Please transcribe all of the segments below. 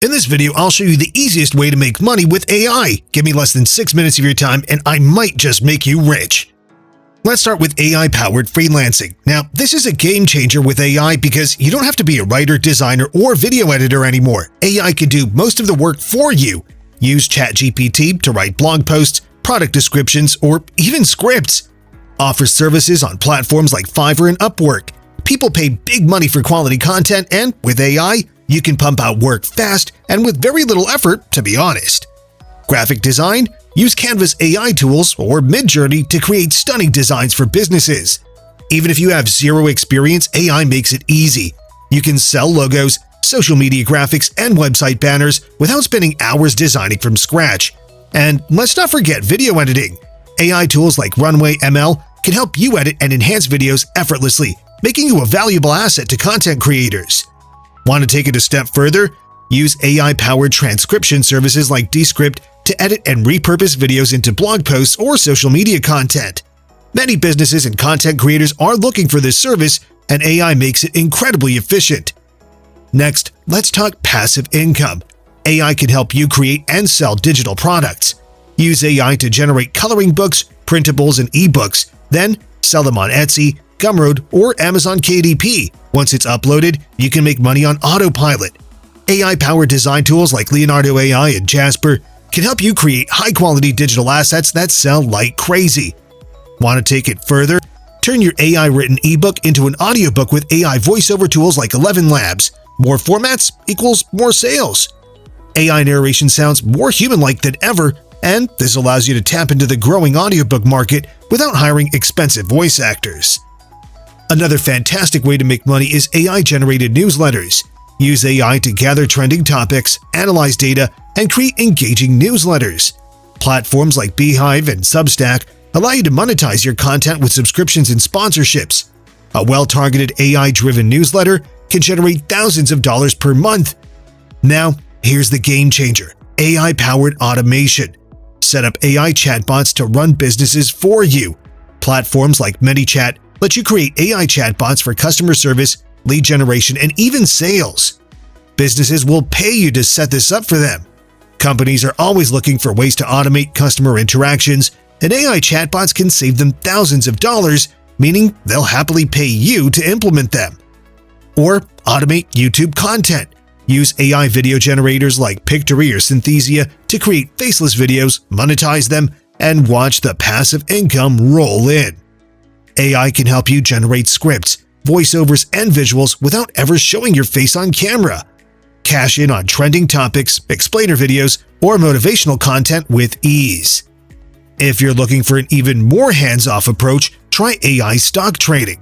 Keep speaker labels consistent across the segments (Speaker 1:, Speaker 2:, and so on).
Speaker 1: In this video, I'll show you the easiest way to make money with AI. Give me less than 6 minutes of your time and I might just make you rich. Let's start with AI-powered freelancing. Now, this is a game changer with AI because you don't have to be a writer, designer, or video editor anymore. AI can do most of the work for you. Use ChatGPT to write blog posts, product descriptions, or even scripts. Offer services on platforms like Fiverr and Upwork. People pay big money for quality content, and with AI, you can pump out work fast and with very little effort, to be honest. Graphic design? Use Canva's AI tools or MidJourney to create stunning designs for businesses. Even if you have zero experience, AI makes it easy. You can sell logos, social media graphics, and website banners without spending hours designing from scratch. And let's not forget video editing. AI tools like Runway ML can help you edit and enhance videos effortlessly, making you a valuable asset to content creators. Want to take it a step further? Use AI-powered transcription services like Descript to edit and repurpose videos into blog posts or social media content. Many businesses and content creators are looking for this service, and AI makes it incredibly efficient. Next, let's talk passive income. AI can help you create and sell digital products. Use AI to generate coloring books, printables, and ebooks, then sell them on Etsy, Gumroad, or Amazon KDP. Once it's uploaded, you can make money on autopilot. AI-powered design tools like Leonardo AI and Jasper can help you create high-quality digital assets that sell like crazy. Want to take it further? Turn your AI-written ebook into an audiobook with AI voiceover tools like 11 Labs. More formats equals more sales. AI narration sounds more human-like than ever, and this allows you to tap into the growing audiobook market without hiring expensive voice actors. Another fantastic way to make money is AI-generated newsletters. Use AI to gather trending topics, analyze data, and create engaging newsletters. Platforms like Beehive and Substack allow you to monetize your content with subscriptions and sponsorships. A well-targeted AI-driven newsletter can generate thousands of dollars per month. Now, here's the game changer: AI-powered automation. Set up AI chatbots to run businesses for you. Platforms like ManyChat let you create AI chatbots for customer service, lead generation, and even sales. Businesses will pay you to set this up for them. Companies are always looking for ways to automate customer interactions, and AI chatbots can save them thousands of dollars, meaning they'll happily pay you to implement them. Or automate YouTube content. Use AI video generators like Pictory or Synthesia to create faceless videos, monetize them, and watch the passive income roll in. AI can help you generate scripts, voiceovers, and visuals without ever showing your face on camera. Cash in on trending topics, explainer videos, or motivational content with ease. If you're looking for an even more hands-off approach, try AI stock trading.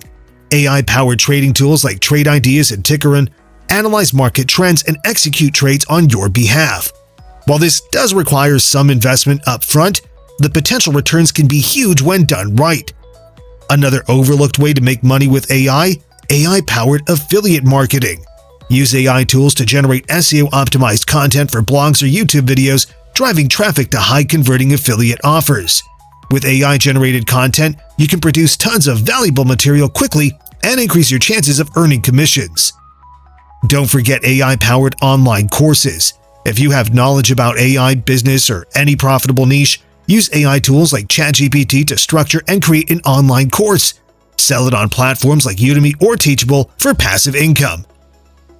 Speaker 1: AI-powered trading tools like Trade Ideas and Tickeron analyze market trends and execute trades on your behalf. While this does require some investment up front, the potential returns can be huge when done right. Another overlooked way to make money with AI? AI-powered affiliate marketing. Use AI tools to generate SEO-optimized content for blogs or YouTube videos, driving traffic to high-converting affiliate offers. With AI-generated content, you can produce tons of valuable material quickly and increase your chances of earning commissions. Don't forget AI-powered online courses. If you have knowledge about AI, business, or any profitable niche, use AI tools like ChatGPT to structure and create an online course. Sell it on platforms like Udemy or Teachable for passive income.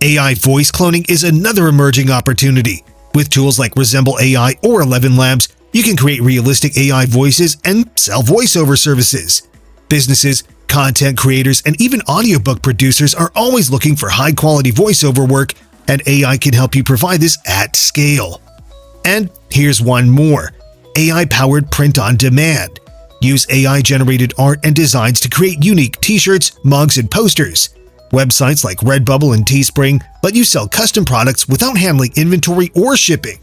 Speaker 1: AI voice cloning is another emerging opportunity. With tools like Resemble AI or 11 Labs, you can create realistic AI voices and sell voiceover services. Businesses, content creators, and even audiobook producers are always looking for high-quality voiceover work, and AI can help you provide this at scale. And here's one more: AI-powered print on demand. Use AI-generated art and designs to create unique t-shirts, mugs, and posters. Websites like Redbubble and Teespring let you sell custom products without handling inventory or shipping.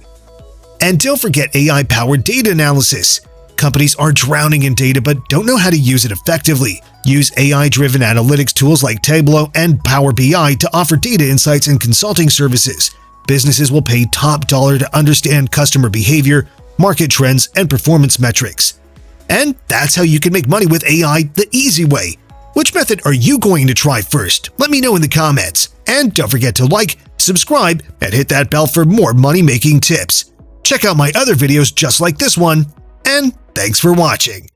Speaker 1: And don't forget AI-powered data analysis. Companies are drowning in data but don't know how to use it effectively. Use AI-driven analytics tools like Tableau and Power BI to offer data insights and consulting services. Businesses will pay top dollar to understand customer behavior, market trends, and performance metrics. And that's how you can make money with AI the easy way. Which method are you going to try first? Let me know in the comments. And don't forget to like, subscribe, and hit that bell for more money-making tips. Check out my other videos just like this one, and thanks for watching.